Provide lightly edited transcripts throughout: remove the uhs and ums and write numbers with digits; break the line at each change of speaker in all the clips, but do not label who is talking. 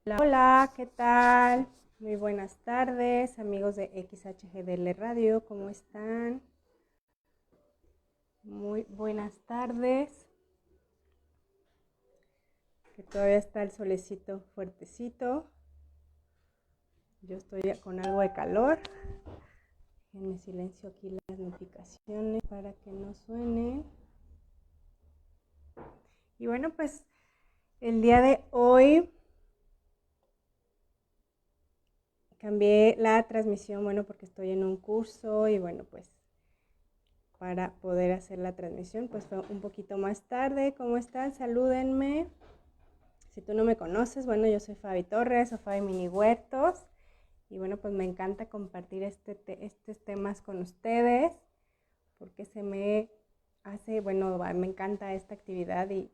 Hola, hola, ¿qué tal? Muy buenas tardes, amigos de XHGDL Radio, ¿cómo están? Muy buenas tardes, que todavía está el solecito fuertecito. Yo estoy con algo de calor. Déjenme silencio aquí las notificaciones para que no suenen. Y bueno, pues el día de hoy cambié la transmisión, bueno, porque estoy en un curso y bueno, pues para poder hacer la transmisión, pues fue un poquito más tarde. ¿Cómo están? Salúdenme. Si tú no me conoces, bueno, yo soy Fabi Torres o Fabi Mini Huertos. Y bueno, pues me encanta compartir estos temas con ustedes porque se me hace, bueno, me encanta esta actividad y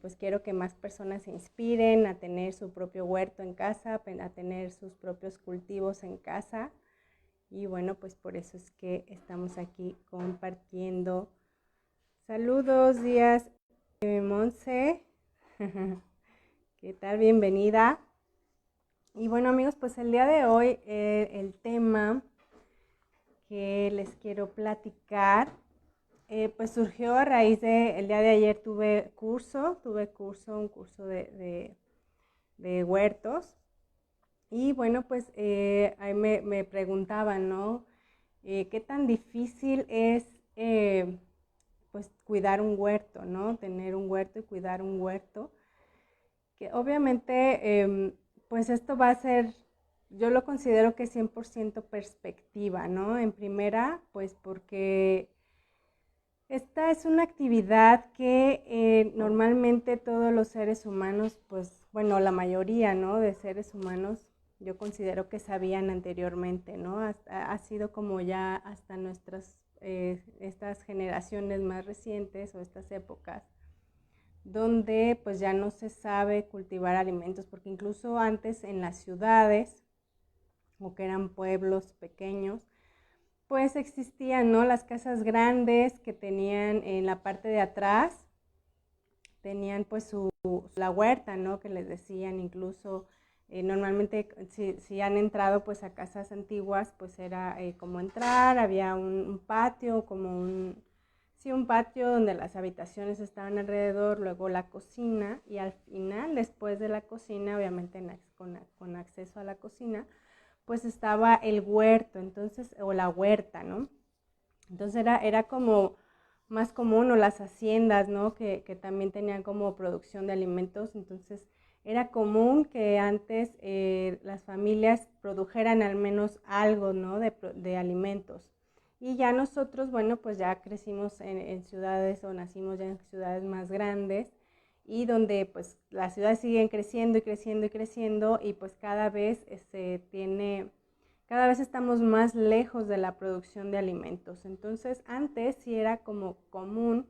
pues quiero que más personas se inspiren a tener su propio huerto en casa, a tener sus propios cultivos en casa. Y bueno, pues por eso es que estamos aquí compartiendo. Saludos, días, Monse. ¿Qué tal? Bienvenida. Y bueno, amigos, pues el día de hoy el tema que les quiero platicar, pues surgió a raíz de, el día de ayer tuve un curso de huertos. Y bueno, pues ahí me preguntaban, ¿no? ¿Qué tan difícil es pues cuidar un huerto, ¿no? Tener un huerto y cuidar un huerto. Que obviamente, pues esto va a ser, yo lo considero que es 100% perspectiva, ¿no? En primera, pues porque esta es una actividad que normalmente todos los seres humanos, pues bueno, la mayoría, ¿no? De seres humanos, yo considero que sabían anteriormente, ¿no? Ha sido como ya hasta estas generaciones más recientes o estas épocas, donde pues ya no se sabe cultivar alimentos, porque incluso antes en las ciudades, o que eran pueblos pequeños, pues existían, ¿no? Las casas grandes que tenían en la parte de atrás, tenían pues la huerta, ¿no? Que les decían incluso, normalmente si han entrado pues a casas antiguas, pues era como entrar, había un patio, sí, un patio donde las habitaciones estaban alrededor, luego la cocina y al final, después de la cocina, obviamente con acceso a la cocina, pues estaba el huerto, entonces, o la huerta, ¿no? Entonces era como más común, o las haciendas, ¿no? Que también tenían como producción de alimentos, entonces era común que antes las familias produjeran al menos algo, ¿no? De alimentos. Y ya nosotros, bueno, pues ya crecimos en ciudades o nacimos ya en ciudades más grandes y donde pues las ciudades siguen creciendo y creciendo y creciendo y pues cada vez estamos más lejos de la producción de alimentos. Entonces, antes sí era como común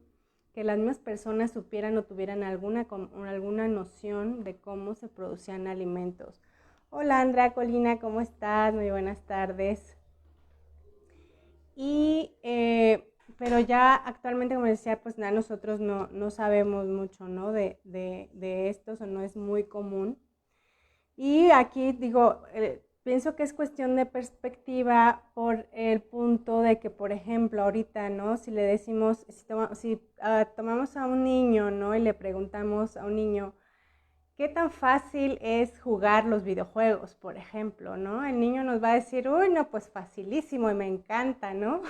que las mismas personas supieran o tuvieran alguna noción de cómo se producían alimentos. Hola Andrea Colina, ¿cómo estás? Muy buenas tardes. Pero ya actualmente, como decía, pues nada, nosotros no sabemos mucho, ¿no? De esto, o no es muy común. Y aquí digo, pienso que es cuestión de perspectiva por el punto de que, por ejemplo, ahorita, ¿no? Si le decimos, si tomamos a un niño, ¿no? Y le preguntamos a un niño, ¿qué tan fácil es jugar los videojuegos, por ejemplo, ¿no? El niño nos va a decir, uy, no, pues facilísimo y me encanta, ¿no?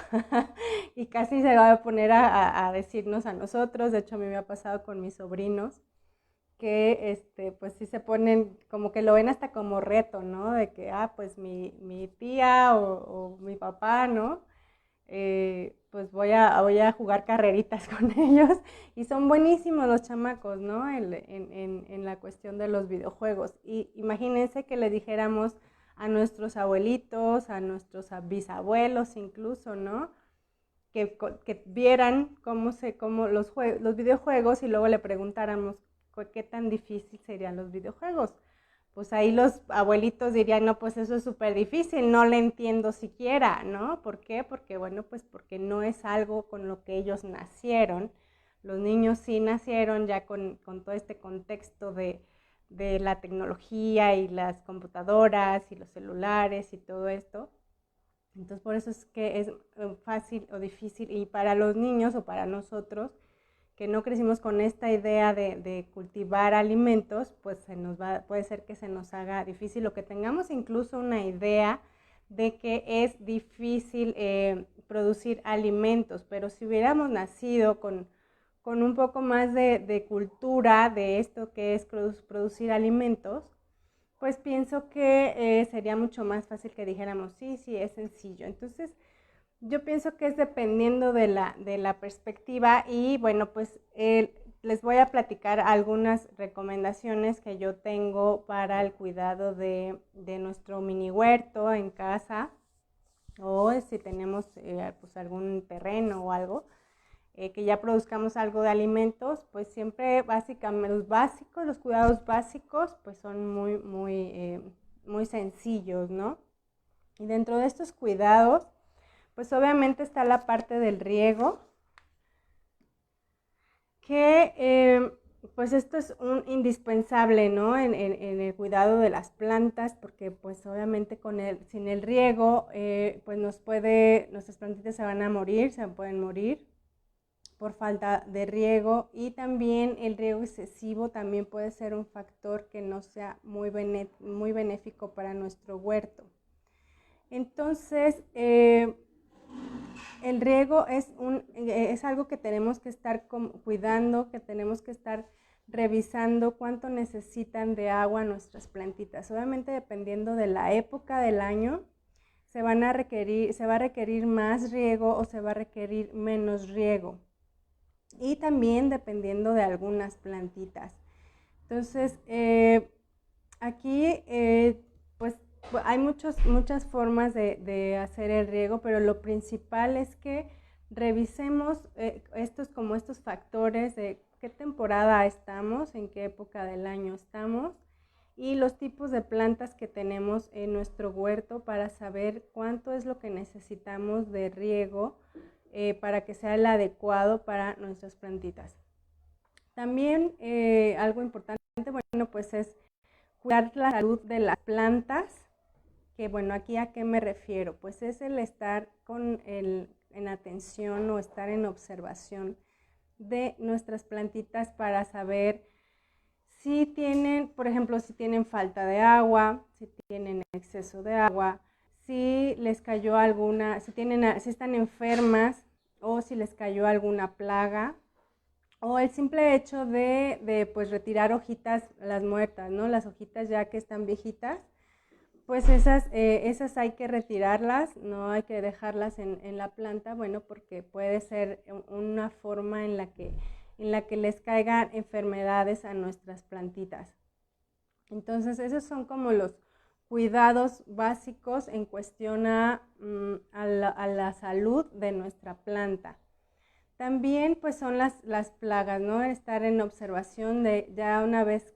Y casi se va a poner a decirnos a nosotros, de hecho a mí me ha pasado con mis sobrinos, que pues sí se ponen, como que lo ven hasta como reto, ¿no? De que, pues mi tía o mi papá, ¿no? Pues voy a jugar carreritas con ellos y son buenísimos los chamacos, ¿no? En la cuestión de los videojuegos. Y imagínense que le dijéramos a nuestros abuelitos, a nuestros bisabuelos incluso, ¿no? Que vieran cómo los videojuegos y luego le preguntáramos qué tan difícil serían los videojuegos. Pues ahí los abuelitos dirían, no, pues eso es súper difícil, no le entiendo siquiera, ¿no? ¿Por qué? Porque, bueno, pues porque no es algo con lo que ellos nacieron. Los niños sí nacieron ya con todo este contexto de la tecnología y las computadoras y los celulares y todo esto. Entonces por eso es que es fácil o difícil, y para los niños o para nosotros que no crecimos con esta idea de cultivar alimentos, pues puede ser que se nos haga difícil, o que tengamos incluso una idea de que es difícil producir alimentos. Pero si hubiéramos nacido con un poco más de cultura de esto que es producir alimentos, pues pienso que sería mucho más fácil que dijéramos, sí, sí, es sencillo. Entonces, yo pienso que es dependiendo de la perspectiva. Y bueno, pues les voy a platicar algunas recomendaciones que yo tengo para el cuidado de nuestro mini huerto en casa, o si tenemos pues algún terreno o algo, que ya produzcamos algo de alimentos. Pues siempre básicamente los cuidados básicos pues son muy sencillos, ¿no? Y dentro de estos cuidados, pues obviamente está la parte del riego, que pues esto es un indispensable, ¿no? En el cuidado de las plantas, porque pues obviamente sin el riego, pues nuestras plantitas se van a morir, se pueden morir por falta de riego. Y también el riego excesivo también puede ser un factor que no sea muy benéfico para nuestro huerto. Entonces, el riego es algo que tenemos que estar cuidando, que tenemos que estar revisando cuánto necesitan de agua nuestras plantitas. Obviamente, dependiendo de la época del año, se va a requerir más riego o se va a requerir menos riego. Y también dependiendo de algunas plantitas. Entonces, aquí pues hay muchas formas de hacer el riego, pero lo principal es que revisemos estos factores de qué temporada estamos, en qué época del año estamos, y los tipos de plantas que tenemos en nuestro huerto, para saber cuánto es lo que necesitamos de riego para que sea el adecuado para nuestras plantitas. También algo importante, bueno, pues es cuidar la salud de las plantas, que bueno, aquí a qué me refiero, pues es el estar en atención o estar en observación de nuestras plantitas para saber si tienen, por ejemplo, si tienen falta de agua, si tienen exceso de agua, si les cayó si están enfermas, o si les cayó alguna plaga, o el simple hecho de pues retirar hojitas, las muertas, ¿no? Las hojitas ya que están viejitas, pues esas hay que retirarlas, no hay que dejarlas en la planta, bueno, porque puede ser una forma en la que les caigan enfermedades a nuestras plantitas. Entonces, esos son como los cuidados básicos en cuestión a la salud de nuestra planta. También pues son las plagas, ¿no? Estar en observación de ya una vez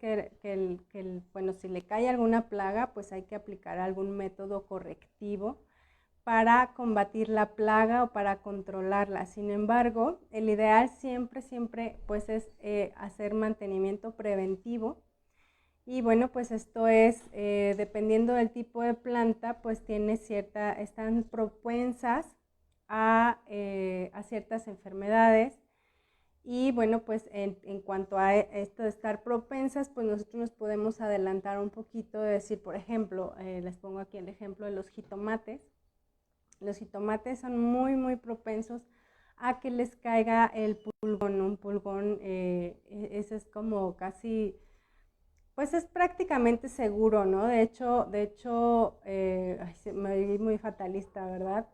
bueno, si le cae alguna plaga, pues hay que aplicar algún método correctivo para combatir la plaga o para controlarla. Sin embargo, el ideal siempre pues es hacer mantenimiento preventivo. Y bueno, pues esto es, dependiendo del tipo de planta, pues están propensas a ciertas enfermedades. Y bueno, pues en cuanto a esto de estar propensas, pues nosotros nos podemos adelantar un poquito, de decir, por ejemplo, les pongo aquí el ejemplo de los jitomates. Los jitomates son muy propensos a que les caiga el pulgón. Un pulgón, ese es como casi, pues es prácticamente seguro, ¿no? De hecho, me vi muy fatalista, ¿verdad?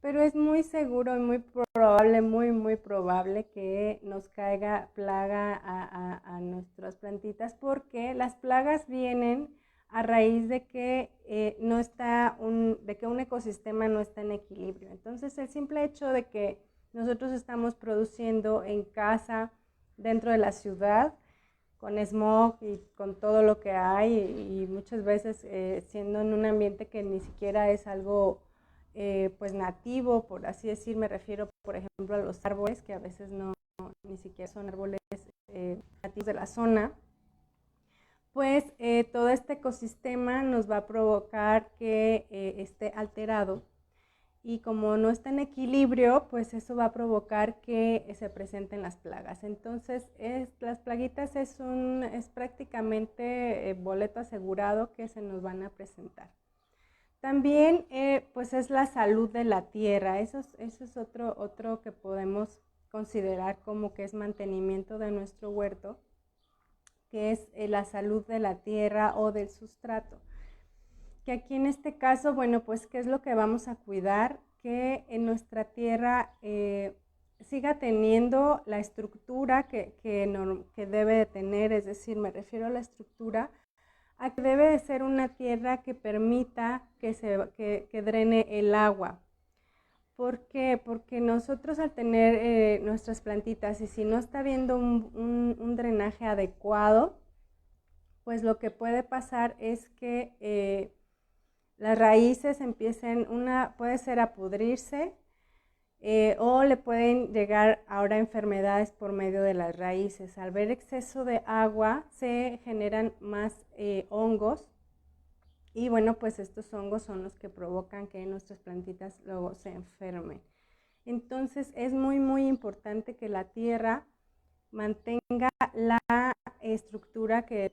Pero es muy seguro y muy probable que nos caiga plaga a nuestras plantitas, porque las plagas vienen a raíz de que de que un ecosistema no está en equilibrio. Entonces, el simple hecho de que nosotros estamos produciendo en casa, dentro de la ciudad, con smog y con todo lo que hay, y muchas veces siendo en un ambiente que ni siquiera es algo pues nativo, por así decir. Me refiero, por ejemplo, a los árboles, que a veces ni siquiera son árboles nativos de la zona. pues todo este ecosistema nos va a provocar que esté alterado. Y como no está en equilibrio, pues eso va a provocar que se presenten las plagas. Entonces, las plaguitas es prácticamente boleto asegurado que se nos van a presentar. También, pues es la salud de la tierra. Eso es otro que podemos considerar como que es mantenimiento de nuestro huerto, que es la salud de la tierra o del sustrato. Que aquí en este caso, bueno, pues ¿qué es lo que vamos a cuidar? Que en nuestra tierra siga teniendo la estructura que debe de tener, es decir, me refiero a la estructura, a que debe de ser una tierra que permita que drene el agua. ¿Por qué? Porque nosotros al tener nuestras plantitas y si no está habiendo un drenaje adecuado, pues lo que puede pasar es que las raíces empiecen, puede ser a pudrirse o le pueden llegar ahora enfermedades por medio de las raíces. Al ver exceso de agua se generan más hongos y bueno, pues estos hongos son los que provocan que nuestras plantitas luego se enfermen. Entonces es muy importante que la tierra mantenga la estructura que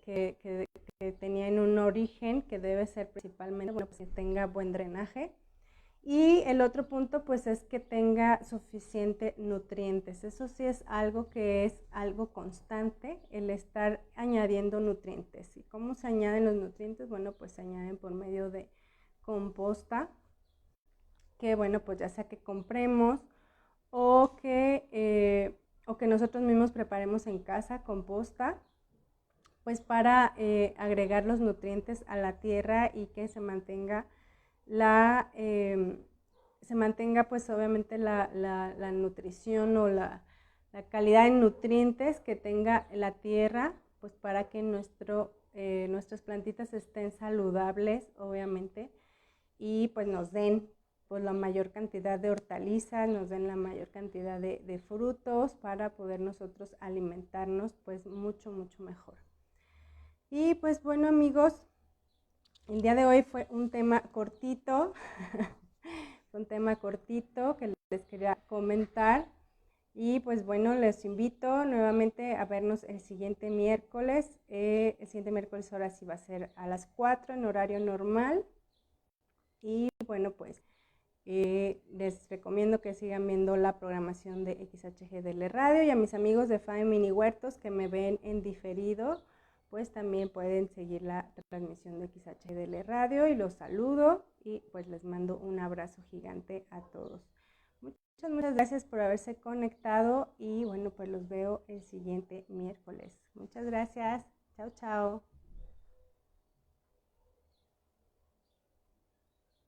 tenía en un origen, que debe ser principalmente, bueno, pues que tenga buen drenaje. Y el otro punto pues es que tenga suficiente nutrientes. Eso sí es algo que es algo constante, el estar añadiendo nutrientes. ¿Y cómo se añaden los nutrientes? Bueno, pues se añaden por medio de composta, que bueno, pues ya sea que compremos o que nosotros mismos preparemos en casa, composta, pues para agregar los nutrientes a la tierra y que se mantenga pues obviamente la nutrición o la calidad de nutrientes que tenga la tierra, pues para que nuestras plantitas estén saludables, obviamente, y pues nos den pues la mayor cantidad de hortalizas, nos den la mayor cantidad de frutos para poder nosotros alimentarnos pues mucho mejor. Y pues bueno, amigos, el día de hoy fue un tema cortito, un tema cortito que les quería comentar. Y pues bueno, les invito nuevamente a vernos el siguiente miércoles. El siguiente miércoles ahora sí va a ser a las 4 en horario normal. Y bueno, pues les recomiendo que sigan viendo la programación de XHGDL Radio, y a mis amigos de FAE Mini Huertos que me ven en diferido, pues también pueden seguir la transmisión de XHGDL Radio, y los saludo y pues les mando un abrazo gigante a todos. Muchas gracias por haberse conectado y bueno, pues los veo el siguiente miércoles. Muchas gracias. Chao.